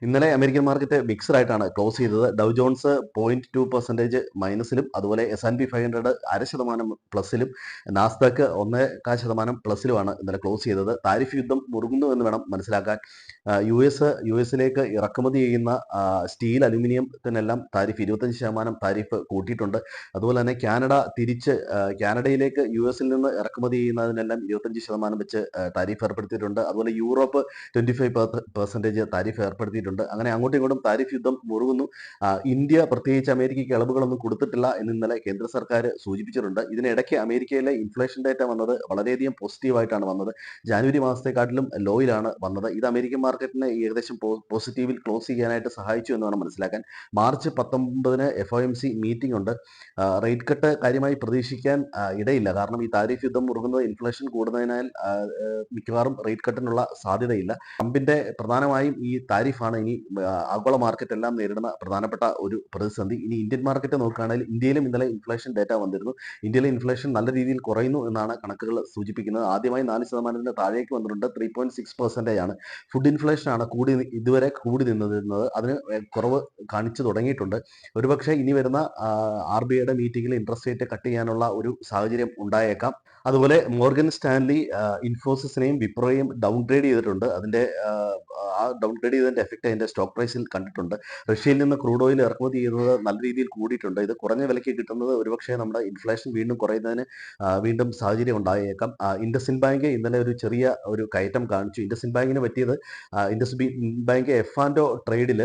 ഇന്നലെ American market mixed ആയിട്ടാണ് close ചെയ്തത്. ഡൗ ജോൺസ് 0.2% മൈനസിലും, അതുപോലെ S&P 500 0.5% പ്ലസിലും, നാസ്ഡാക്ക് 1.4% പ്ലസിലുമാണ് ഇന്നലെ ക്ലോസ് ചെയ്തത്. താരിഫ് യുദ്ധം മുറുകുന്നു എന്ന് വേണം മനസ്സിലാക്കാൻ. യു എസിലേക്ക് ഇറക്കുമതി ചെയ്യുന്ന സ്റ്റീൽ, അലുമിനിയത്തിനെല്ലാം താരിഫ് 25% താരിഫ് കൂട്ടിയിട്ടുണ്ട്. അതുപോലെ തന്നെ കാനഡയിലേക്ക് യു എസിൽ നിന്ന് ഇറക്കുമതി ചെയ്യുന്നതിനെല്ലാം 25% വെച്ച് താരിഫ് ഏർപ്പെടുത്തിയിട്ടുണ്ട്. അതുപോലെ യൂറോപ്പ് 25% താരിഫ് ഏർപ്പെടുത്തിയിട്ടുണ്ട്. അങ്ങനെ അങ്ങോട്ടും ഇങ്ങോട്ടും താരിഫ് യുദ്ധം മുറുകുന്നു. ഇന്ത്യ പ്രത്യേകിച്ച് അമേരിക്കയ്ക്ക് ഇളവുകളൊന്നും കൊടുത്തിട്ടില്ല എന്ന് ഇന്നലെ കേന്ദ്ര സർക്കാർ സൂചിപ്പിച്ചിട്ടുണ്ട്. ഇതിനിടയ്ക്ക് അമേരിക്കയിലെ ഇൻഫ്ലേഷൻ ഡേറ്റ വന്നത് വളരെയധികം പോസിറ്റീവായിട്ടാണ് വന്നത്. ജാനുവരി മാസത്തെക്കാട്ടിലും ലോയിലാണ് വന്നത്. ഇത് അമേരിക്കൻ മാർക്കറ്റിനെ ഏകദേശം പോസിറ്റീവിൽ ക്ലോസ് ചെയ്യാനായിട്ട് സഹായിച്ചു എന്ന് വേണം മനസ്സിലാക്കാൻ. മാർച്ച് 19 FOMC മീറ്റിംഗ് ഉണ്ട്. റേറ്റ് കട്ട് കാര്യമായി പ്രതീക്ഷിക്കാൻ ഇടയില്ല. കാരണം ഈ താരിഫ് യുദ്ധം മുറുകുന്നത് ഇൻഫ്ലേഷൻ കൂടുന്നതിനാൽ മിക്കവാറും റേറ്റ് കട്ടിനുള്ള സാധ്യതയില്ല. ട്രംപിന്റെ പ്രധാനമായും ഈ താരിഫാണ് ഇനി ആഗോള മാർക്കറ്റ് എല്ലാം നേരിടുന്ന പ്രധാനപ്പെട്ട ഒരു പ്രതിസന്ധി. ഇനി ഇന്ത്യൻ മാർക്കറ്റ് നോക്കുകയാണെങ്കിൽ ഇന്ത്യയിലും ഇന്നലെ ഇൻഫ്ലേഷൻ ഡേറ്റ വന്നിരുന്നു. ഇന്ത്യയിലെ ഇൻഫ്ലേഷൻ നല്ല രീതിയിൽ കുറയുന്നു എന്നാണ് കണക്കുകൾ സൂചിപ്പിക്കുന്നത്. ആദ്യമായി 4% താഴേക്ക് വന്നിട്ടുണ്ട്. 3.6% ആണ്. ഫുഡ് ഇൻഫ്ലേഷൻ ആണ് ഇതുവരെ കൂടി നിന്നിരുന്നത്. അതിന് കുറവ് കാണിച്ചു തുടങ്ങിയിട്ടുണ്ട്. ഒരുപക്ഷെ ഇനി വരുന്ന RBIയുടെ മീറ്റിംഗിൽ ഇൻട്രസ്റ്റ് റേറ്റ് കട്ട് ചെയ്യാനുള്ള ഒരു സാഹചര്യം ഉണ്ടായേക്കാം. അതുപോലെ മോർഗൻ സ്റ്റാൻലി ഇൻഫോസിസിനെയും വിപ്രോയെയും ഡൗൺഗ്രേഡ് ചെയ്തിട്ടുണ്ട്. ആ ഡൗൺഗ്രേഡ് ചെയ്തതിന്റെ എഫക്റ്റ് അതിന്റെ സ്റ്റോക്ക് പ്രൈസിൽ കണ്ടിട്ടുണ്ട്. റഷ്യയിൽ നിന്ന് ക്രൂഡ് ഓയിൽ ഇറക്കുമതി ചെയ്യുന്നത് നല്ല രീതിയിൽ കൂടിയിട്ടുണ്ട്. ഇത് കുറഞ്ഞ വിലയ്ക്ക് കിട്ടുന്നത് ഒരുപക്ഷെ നമ്മുടെ ഇൻഫ്ലേഷൻ വീണ്ടും കുറയുന്നതിന് വീണ്ടും സാഹചര്യം ഉണ്ടായേക്കാം. ഇൻഡസ്ഇൻഡ് ബാങ്ക് ഇന്നലെ ഒരു ചെറിയ കയറ്റം കാണിച്ചു. ഇൻഡസ്ഇൻഡ് ബാങ്കിന് പറ്റിയത് ഇൻഡസ്ഇൻഡ് ബാങ്ക് F&O ട്രേഡിൽ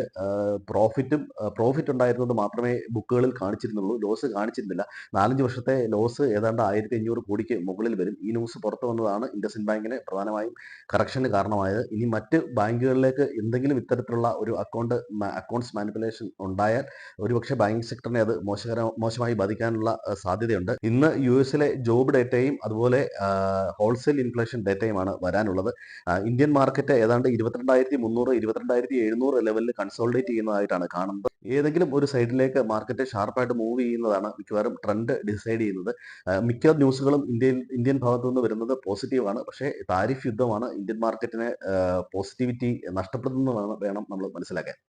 പ്രോഫിറ്റ് ഉണ്ടായിരുന്നത് മാത്രമേ ബുക്കുകളിൽ കാണിച്ചിരുന്നുള്ളൂ. ലോസ് കാണിച്ചിരുന്നില്ല. 4-5 വർഷത്തെ ലോസ് ഏതാണ്ട് 1500 കോടിക്ക് മുകളിൽ വരും. ഈ ന്യൂസ് പുറത്തു വന്നതാണ് ഇൻഡസ്ഇൻഡ് ബാങ്കിന് പ്രധാനമായും കറക്ഷന് കാരണമായത്. ഇനി മറ്റ് ബാങ്കുകളിലേക്ക് എന്തെങ്കിലും ഇത്തരത്തിലുള്ള ഒരു അക്കൗണ്ട്സ് മാനിപ്പുലേഷൻ ഉണ്ടായാൽ ഒരുപക്ഷെ ബാങ്കിങ് സെക്ടറിനെ അത് മോശമായി ബാധിക്കാനുള്ള സാധ്യതയുണ്ട്. ഇന്ന് US ജോബ് ഡേറ്റയും അതുപോലെ ഹോൾസെയിൽ ഇൻഫ്ലേഷൻ ഡേറ്റയുമാണ് വരാനുള്ളത്. ഇന്ത്യൻ മാർക്കറ്റ് ഏതാണ്ട് 22,300 22,700 ലെവലിൽ കൺസോളിഡേറ്റ് ചെയ്യുന്നതായിട്ടാണ് കാണുന്നത്. ഏതെങ്കിലും ഒരു സൈഡിലേക്ക് മാർക്കറ്റ് ഷാർപ്പായിട്ട് മൂവ് ചെയ്യുന്നതാണ് മിക്കവാറും ട്രെൻഡ് ഡിസൈഡ് ചെയ്യുന്നത്. മിക്ക ന്യൂസുകളും ഇന്ത്യൻ ഭാഗത്തു നിന്ന് വരുന്നത് പോസിറ്റീവാണ്. പക്ഷേ താരിഫ് യുദ്ധമാണ് ഇന്ത്യൻ മാർക്കറ്റിനെ പോസിറ്റിവിറ്റി നഷ്ടപ്പെടുത്തുന്നതാണ് വേണം നമ്മൾ മനസ്സിലാക്കാൻ.